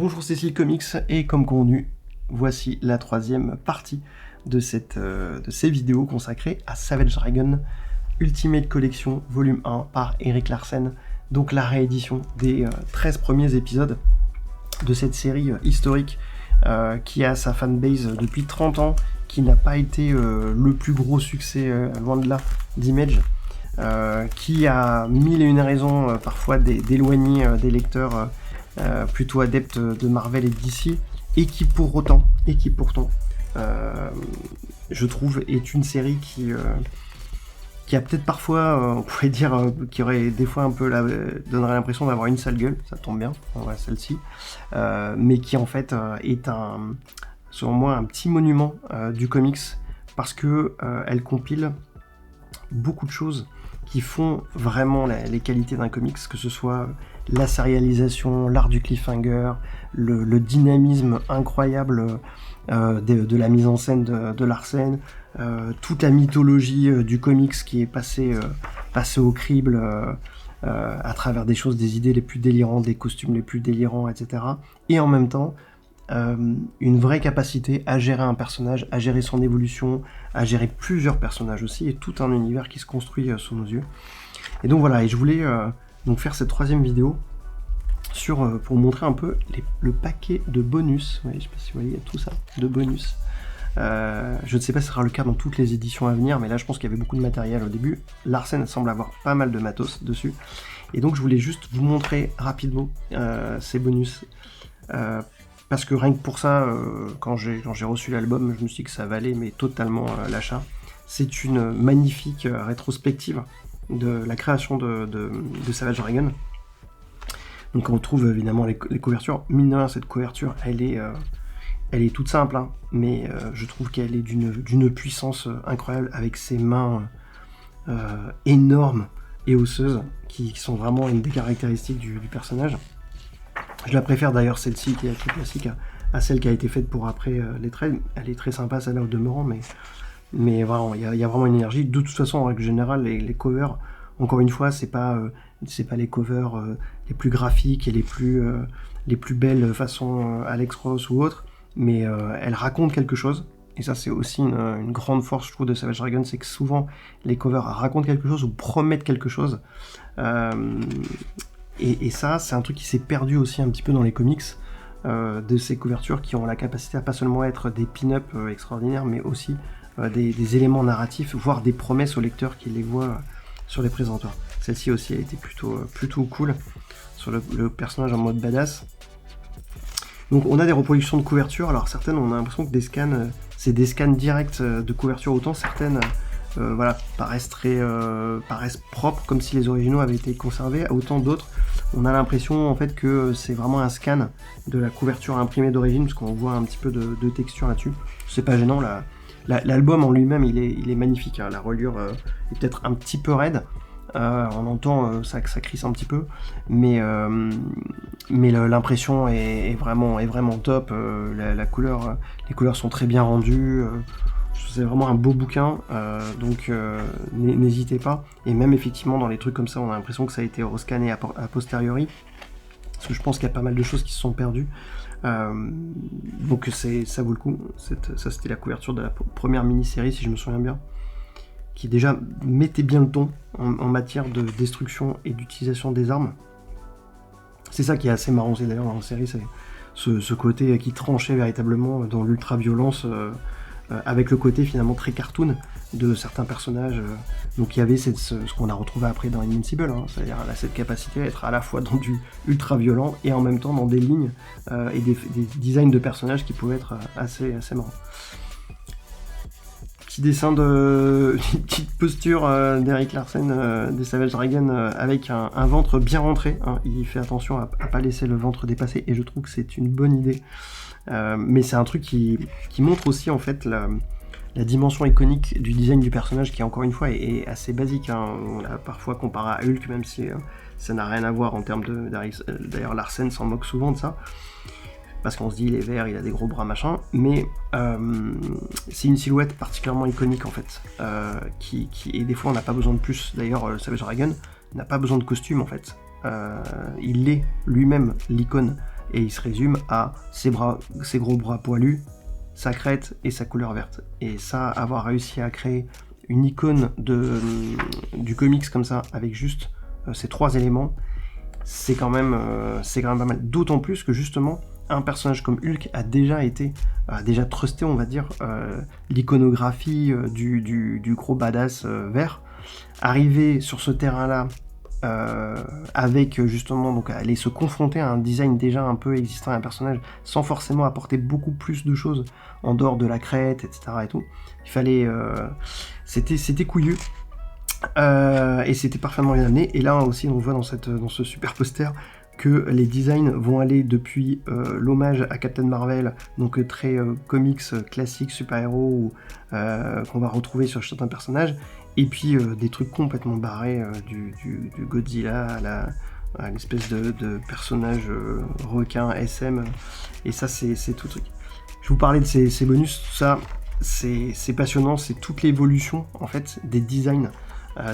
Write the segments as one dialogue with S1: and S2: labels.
S1: Bonjour Cécile Comics, et comme convenu, voici la troisième partie de ces vidéos consacrées à Savage Dragon Ultimate Collection Volume 1 par Erik Larsen, donc la réédition des 13 premiers épisodes de cette série historique qui a sa fanbase depuis 30 ans, qui n'a pas été le plus gros succès, loin de là, d'Image, qui a mille et une raisons parfois d'éloigner des lecteurs plutôt adeptes de Marvel et de DC, et qui pourtant, je trouve, est une série qui a peut-être parfois, on pourrait dire, qui aurait des fois un peu donnerait l'impression d'avoir une sale gueule, ça tombe bien, on voit celle-ci, mais qui en fait est selon moi, un petit monument du comics, parce que elle compile beaucoup de choses qui font vraiment les qualités d'un comics, que ce soit la sérialisation, l'art du cliffhanger, le dynamisme incroyable de la mise en scène de Larsen, toute la mythologie du comics qui est passée au crible à travers des choses, des idées les plus délirantes, des costumes les plus délirants, etc. Et en même temps, une vraie capacité à gérer un personnage, à gérer son évolution, à gérer plusieurs personnages aussi, et tout un univers qui se construit sous nos yeux. Et donc voilà, et je voulais donc faire cette troisième vidéo pour montrer un peu le paquet de bonus. Ouais, je sais pas si vous voyez, il y a tout ça, de bonus. Je ne sais pas si ce sera le cas dans toutes les éditions à venir, mais là je pense qu'il y avait beaucoup de matériel au début. Larsen semble avoir pas mal de matos dessus. Et donc je voulais juste vous montrer rapidement ces bonus. Parce que rien que pour ça, quand j'ai reçu l'album, je me suis dit que ça valait mais totalement l'achat. C'est une magnifique rétrospective de la création de Savage Dragon. Donc on trouve évidemment les couvertures. Mine de rien, cette couverture, elle est toute simple, hein, mais je trouve qu'elle est d'une puissance incroyable, avec ses mains énormes et osseuses, qui sont vraiment une des caractéristiques du personnage. Je la préfère d'ailleurs, celle-ci, qui est très classique, à celle qui a été faite pour après les trades. Elle est très sympa, celle-là, au demeurant, mais vraiment, il y a vraiment une énergie. De toute façon, en règle générale, les covers, encore une fois, c'est pas les covers les plus graphiques et les plus belles façon Alex Ross ou autre, mais elles racontent quelque chose. Et ça, c'est aussi une grande force, je trouve, de Savage Dragon, c'est que souvent, les covers racontent quelque chose ou promettent quelque chose. Et ça, c'est un truc qui s'est perdu aussi un petit peu dans les comics, de ces couvertures qui ont la capacité à pas seulement être des pin-up extraordinaires, mais aussi des éléments narratifs, voire des promesses aux lecteurs qui les voient sur les présentoirs. Celle-ci aussi a été plutôt cool, sur le personnage en mode badass. Donc on a des reproductions de couverture, alors certaines on a l'impression que c'est des scans directs de couverture, autant certaines paraissent propres, comme si les originaux avaient été conservés, autant d'autres, on a l'impression en fait que c'est vraiment un scan de la couverture imprimée d'origine, parce qu'on voit un petit peu de texture là-dessus. C'est pas gênant, l'album en lui-même il est magnifique, hein. La reliure est peut-être un petit peu raide, on entend ça crisse un petit peu, mais l'impression est vraiment top, les couleurs sont très bien rendues. C'est vraiment un beau bouquin, donc n'hésitez pas. Et même effectivement dans les trucs comme ça, on a l'impression que ça a été rescanné a posteriori, parce que je pense qu'il y a pas mal de choses qui se sont perdues. Donc ça vaut le coup. Ça c'était la couverture de la première mini-série, si je me souviens bien, qui déjà mettait bien le ton en matière de destruction et d'utilisation des armes. C'est ça qui est assez marrant, c'est d'ailleurs dans la série, c'est ce côté qui tranchait véritablement dans l'ultra-violence, avec le côté finalement très cartoon de certains personnages. Donc il y avait ce qu'on a retrouvé après dans Invincible, hein, c'est-à-dire cette capacité à être à la fois dans du ultra violent et en même temps dans des lignes et des designs de personnages qui pouvaient être assez marrants. Petit dessin une petite posture d'Erik Larsen des Savage Dragon, avec un ventre bien rentré, hein. Il fait attention à pas laisser le ventre dépasser, et je trouve que c'est une bonne idée. Mais c'est un truc qui montre aussi en fait la dimension iconique du design du personnage, qui encore une fois est assez basique, hein. On l'a parfois comparé à Hulk, même si ça n'a rien à voir en termes d'ailleurs Larsen s'en moque souvent de ça, parce qu'on se dit il est vert, il a des gros bras machin, mais c'est une silhouette particulièrement iconique en fait, et des fois on n'a pas besoin de plus. D'ailleurs Savage Dragon n'a pas besoin de costume en fait, il est lui-même l'icône et il se résume à ses gros bras poilus, sa crête et sa couleur verte. Et ça, avoir réussi à créer une icône du comics comme ça, avec juste ces 3 éléments, c'est quand même pas mal. D'autant plus que justement, un personnage comme Hulk a déjà trusté, on va dire, l'iconographie du gros badass vert. Arriver sur ce terrain-là, avec justement, donc aller se confronter à un design déjà un peu existant, à un personnage, sans forcément apporter beaucoup plus de choses en dehors de la crête, etc. et tout. Il fallait... c'était couillu. Et c'était parfaitement bien amené. Et là aussi, on voit dans ce super poster que les designs vont aller depuis l'hommage à Captain Marvel, donc très comics classique, super-héros, qu'on va retrouver sur certains personnages, et puis des trucs complètement barrés, du Godzilla à l'espèce de personnage requin SM, et ça c'est tout truc. Je vous parlais de ces bonus, tout ça, c'est passionnant, c'est toute l'évolution en fait des designs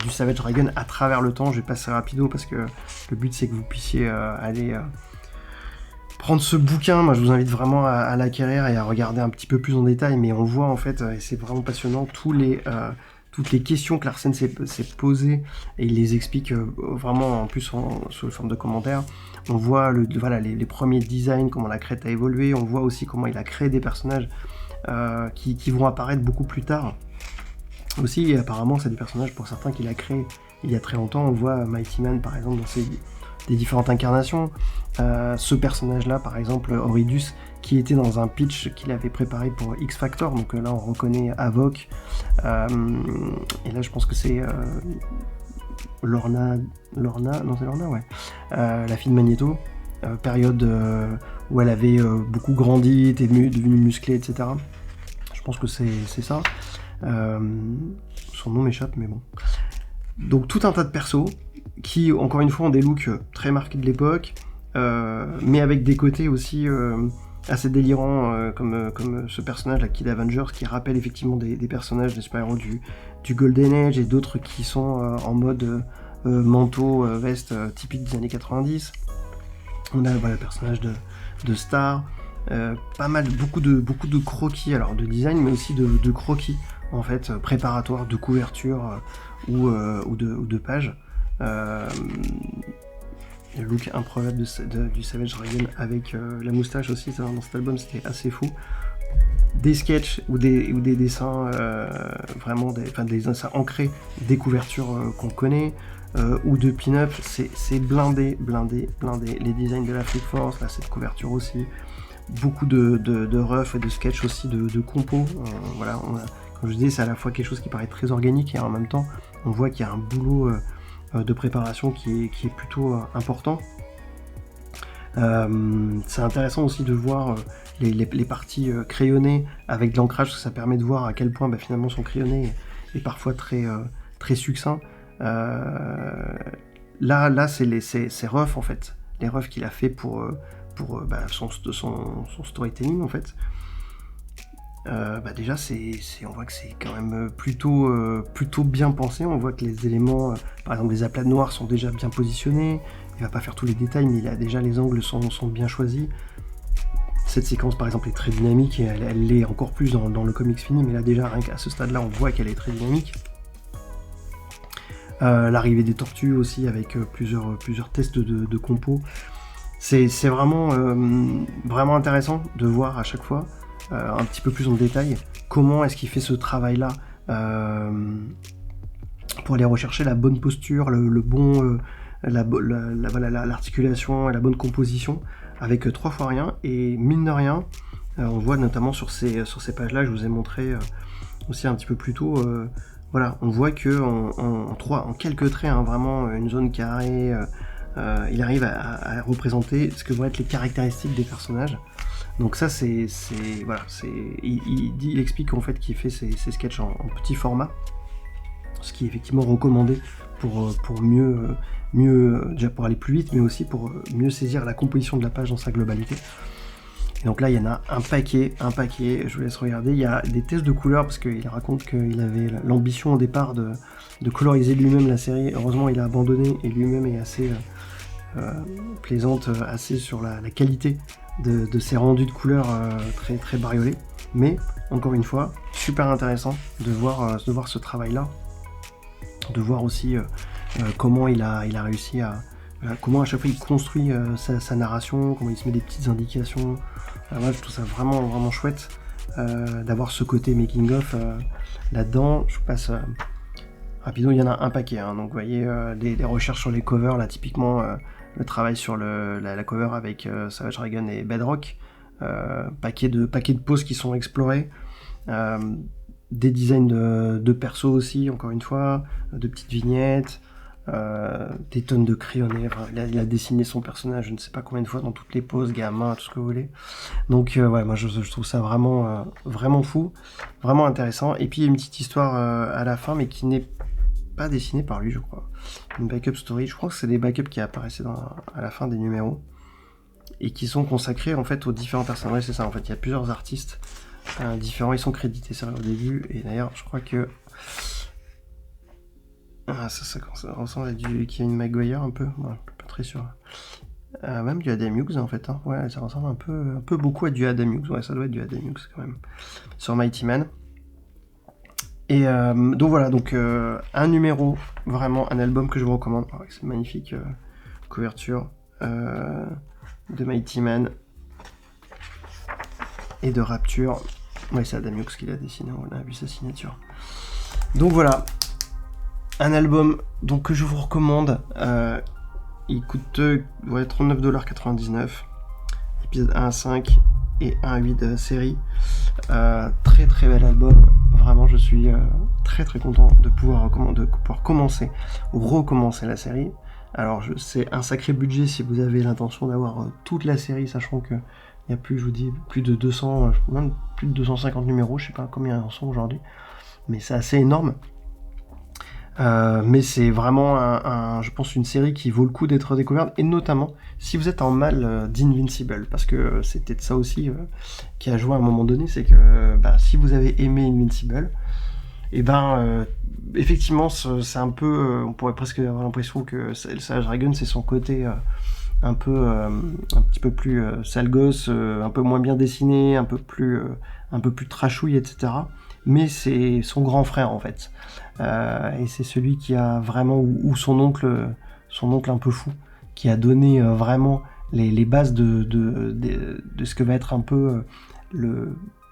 S1: du Savage Dragon à travers le temps. Je vais passer rapido parce que le but c'est que vous puissiez aller prendre ce bouquin. Moi je vous invite vraiment à l'acquérir et à regarder un petit peu plus en détail, mais on voit en fait, et c'est vraiment passionnant, toutes les questions que Larsen s'est posées, et il les explique vraiment en plus sous forme de commentaires. On voit les premiers designs, comment la crête a évolué, on voit aussi comment il a créé des personnages qui vont apparaître beaucoup plus tard. Aussi, apparemment, c'est des personnages pour certains qu'il a créés il y a très longtemps. On voit Mighty Man, par exemple, dans des différentes incarnations. Ce personnage-là, par exemple, Horridus, qui était dans un pitch qu'il avait préparé pour X Factor. Donc là, on reconnaît Havok. Et là, je pense que c'est Lorna, non, c'est Lorna, ouais. La fille de Magneto. Période où elle avait beaucoup grandi, était devenue musclée, etc. Je pense que c'est ça. Son nom m'échappe, mais bon. Donc tout un tas de persos qui, encore une fois, ont des looks très marqués de l'époque, mais avec des côtés aussi assez délirants, comme ce personnage, la Kid Avengers, qui rappelle effectivement des personnages, des super-héros du Golden Age, et d'autres qui sont en mode manteau, veste typique des années 90. On a le personnage de Star, pas mal, beaucoup de croquis, alors de design, mais aussi de croquis, en fait, préparatoires, de couverture ou de pages. Le look improbable du Savage Dragon avec la moustache aussi, ça, dans cet album, c'était assez fou. Des sketchs ou des dessins, vraiment des dessins ancrés, des couvertures qu'on connaît, ou de pin-up, c'est blindé. Les designs de la Freak Force, là, cette couverture aussi, beaucoup de refs et de sketchs aussi, de compos. Voilà, comme je disais, c'est à la fois quelque chose qui paraît très organique, et en même temps, on voit qu'il y a un boulot de préparation qui est plutôt important. C'est intéressant aussi de voir les parties crayonnées avec de l'ancrage, parce que ça permet de voir à quel point finalement son crayonné est parfois très succinct. Là c'est refs en fait, les refs qu'il a fait pour son storytelling en fait. Déjà on voit que c'est quand même plutôt bien pensé. On voit que les éléments, par exemple les aplats noirs sont déjà bien positionnés. Il va pas faire tous les détails, mais les angles sont bien choisis. Cette séquence par exemple est très dynamique, et elle l'est encore plus dans le comics fini, mais là déjà rien qu'à ce stade là on voit qu'elle est très dynamique. L'arrivée des tortues aussi, avec plusieurs tests de compos. C'est vraiment intéressant de voir à chaque fois un petit peu plus en détail comment est-ce qu'il fait ce travail là pour aller rechercher la bonne posture, le bon l'articulation et la bonne composition avec 3 fois rien. Et mine de rien, on voit notamment sur ces pages là, je vous ai montré aussi un petit peu plus tôt, voilà, on voit que en quelques traits, vraiment une zone carrée, il arrive à représenter ce que vont être les caractéristiques des personnages. Donc ça il explique en fait qu'il fait ses sketchs en petit format, ce qui est effectivement recommandé pour mieux déjà pour aller plus vite, mais aussi pour mieux saisir la composition de la page dans sa globalité. Et donc là il y en a un paquet, je vous laisse regarder. Il y a des tests de couleurs, parce qu'il raconte qu'il avait l'ambition au départ de coloriser lui-même la série. Heureusement il a abandonné, et lui-même est plaisante assez sur la qualité de ces rendus de couleurs très, très bariolés. Mais, encore une fois, super intéressant de voir ce travail-là, de voir aussi comment il a réussi à... comment à chaque fois il construit sa narration, comment il se met des petites indications. Moi, je trouve ça vraiment, vraiment chouette d'avoir ce côté making-of là-dedans. Je vous passe... rapidement, il y en a un paquet, hein. Donc vous voyez les recherches sur les covers, là typiquement le travail sur la cover avec Savage Dragon et Bedrock, paquet de poses qui sont explorées, des designs de persos aussi, encore une fois, de petites vignettes, des tonnes de crayonnés, enfin, il a dessiné son personnage je ne sais pas combien de fois dans toutes les poses, gamin, tout ce que vous voulez. Donc ouais, moi je trouve ça vraiment, vraiment fou, vraiment intéressant. Et puis il y a une petite histoire à la fin, mais qui n'est pas dessiné par lui, je crois. Une backup story, je crois que c'est des backups qui apparaissaient à la fin des numéros et qui sont consacrés en fait aux différents personnages. Ouais, c'est ça, en fait, il y a plusieurs artistes différents, ils sont crédités, c'est vrai, au début, et d'ailleurs, je crois que ça ressemble à du Kevin Maguire un peu, ouais, pas très sûr. Même du Adam Hughes en fait, hein. Ouais, ça ressemble un peu beaucoup à du Adam Hughes, ouais, ça doit être du Adam Hughes quand même, sur Mighty Man. Et donc voilà, donc un numéro, vraiment un album que je vous recommande, avec cette magnifique couverture de Mighty Man et de Rapture. Ouais, c'est Adam Hughes qui l'a dessiné, on a vu sa signature. Donc voilà, un album donc, que je vous recommande. Il coûte 39,99$, épisode 1 à 5 et 1 à 8 de la série. Très très bel album, vraiment je suis très très content de pouvoir commencer ou recommencer la série. Alors c'est un sacré budget si vous avez l'intention d'avoir toute la série, sachant que il y a plus, je vous dis, plus de 200, même plus de 250 numéros, je sais pas combien ils en sont aujourd'hui, mais c'est assez énorme. Mais c'est vraiment je pense une série qui vaut le coup d'être découverte, et notamment si vous êtes en mal d'Invincible, parce que c'était de ça aussi qui a joué à un moment donné, c'est que si vous avez aimé Invincible, et effectivement c'est un peu, on pourrait presque avoir l'impression que Savage Dragon c'est son côté un petit peu plus sale gosse, un peu moins bien dessiné, un peu plus trashouille, etc. Mais c'est son grand frère en fait, et c'est celui qui a vraiment, ou son oncle un peu fou, qui a donné vraiment les bases de ce que va être un peu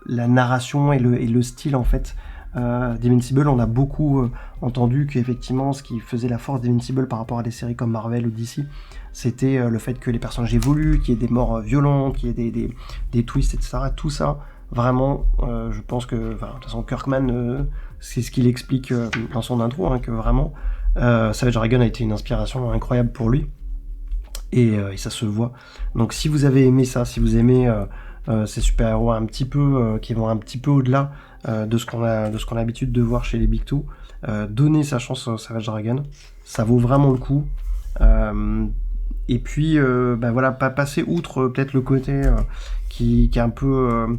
S1: la narration et le style en fait d'Invincible. On a beaucoup entendu qu'effectivement ce qui faisait la force d'Invincible par rapport à des séries comme Marvel ou DC, c'était le fait que les personnages évoluent, qu'il y ait des morts violents, qu'il y ait des twists, etc. Tout ça, vraiment, je pense que, de toute façon, Kirkman, c'est ce qu'il explique dans son intro, hein, que vraiment, Savage Dragon a été une inspiration incroyable pour lui, et ça se voit. Donc si vous avez aimé ça, si vous aimez ces super-héros un petit peu, qui vont un petit peu au-delà de ce qu'on a l'habitude de voir chez les Big Two, donnez sa chance à Savage Dragon, ça vaut vraiment le coup. Et puis voilà, pas passer outre peut-être le côté qui est un peu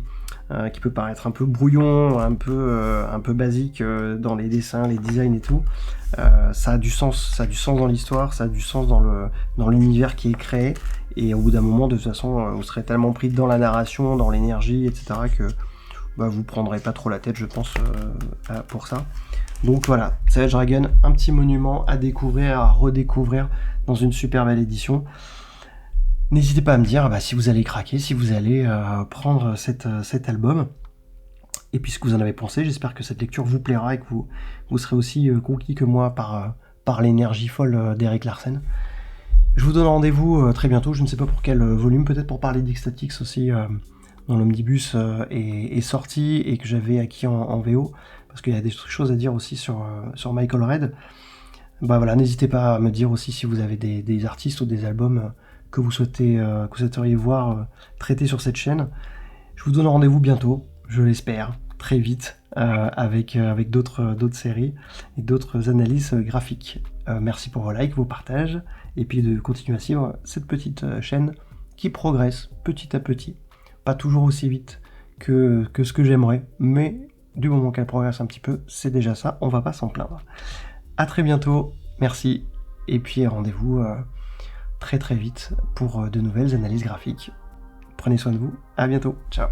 S1: qui peut paraître un peu brouillon, un peu basique dans les dessins, les designs et tout. Ça a du sens dans l'histoire, ça a du sens dans l'univers qui est créé, et au bout d'un moment, de toute façon, vous serez tellement pris dans la narration, dans l'énergie, etc., que vous prendrez pas trop la tête, je pense, pour ça. Donc voilà, Savage Dragon, un petit monument à découvrir, à redécouvrir dans une super belle édition. N'hésitez pas à me dire si vous allez craquer, si vous allez prendre cet album, et puis ce que vous en avez pensé. J'espère que cette lecture vous plaira et que vous serez aussi conquis que moi par l'énergie folle d'Erik Larsen. Je vous donne rendez-vous très bientôt, je ne sais pas pour quel volume, peut-être pour parler d'X-Statix aussi, dont l'omnibus est sorti et que j'avais acquis en VO, parce qu'il y a des choses à dire aussi sur Michael Red. Voilà, n'hésitez pas à me dire aussi si vous avez des artistes ou des albums que vous souhaiteriez voir traités sur cette chaîne. Je vous donne rendez-vous bientôt, je l'espère, très vite, avec d'autres séries et d'autres analyses graphiques. Merci pour vos likes, vos partages, et puis de continuer à suivre cette petite chaîne qui progresse petit à petit. Pas toujours aussi vite que ce que j'aimerais, mais du moment qu'elle progresse un petit peu, c'est déjà ça, on va pas s'en plaindre. À très bientôt, merci, et puis rendez-vous très très vite pour de nouvelles analyses graphiques. Prenez soin de vous, à bientôt, ciao.